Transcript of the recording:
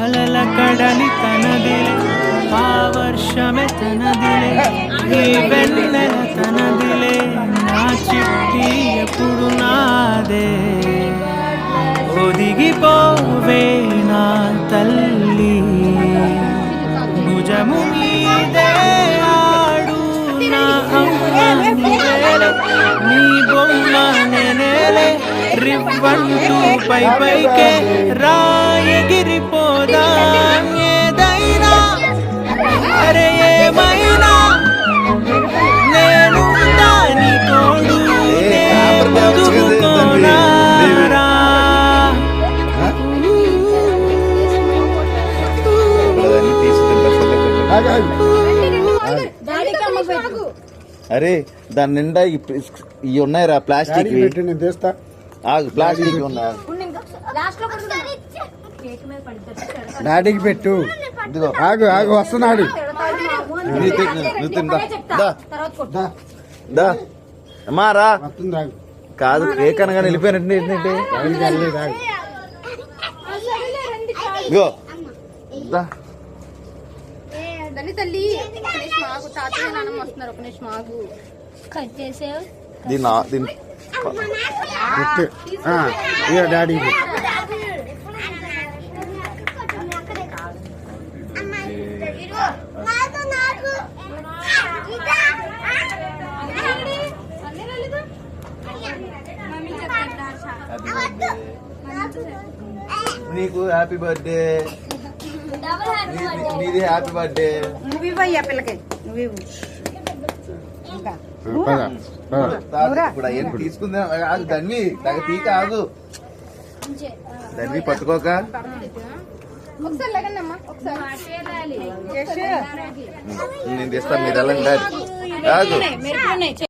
అలల కడలి తనదిలే, ఆ వర్షమే తనదిలే, ఈ వెన్నెల తనదిలే, నా చిట్టి ఎప్పుడు నాదే. ఒదిగిపోవే నా తల్లి, భుజము మీదే ఆడు నా అమ్మ నీవేలే, నీ బొమ్మ నేనేలే, రివ్వంటూ పై పైకే రాయగిరిపోదాం ఏదైనా, అరే ఏమైనా నేను దాని తోడు ఎదుర్కోనారా. అరే దాని నిండా ఇవి ఉన్నాయిరా ప్లాస్టిక్, ప్లాస్టిక్ ఉన్నాయి. డాడీకి పెట్టు. ఆగు ఆగు వస్తున్నాడు. అమ్మారా కాదు కేక్ అనగానే వెళ్ళిపోయినట్టు ఏంటంటే ఇగో తల్లి తాతయ్య నాన్నమ్మ వస్తున్నారు. ఒక నిమిషం ఆగు. కట్ చేసావు దీన్ని పెట్టు. డాడీకి నీకు హ్యాపీ బర్త్డే, నీది హ్యాపీ బర్త్డే. నువ్వు ఇవ్వయ్యా పిల్లకి, నువ్వు ఇవ్వు. ఇప్పుడు అవన్నీ తీసుకుందా ఆగు ధన్వి, తీక ఆగు ధన్వి పట్టుకోక. ఒకసారి లేకండమ్మా, ఒకసారి నేను తీస్తాను, మీరు వెళ్ళండి ఆగు.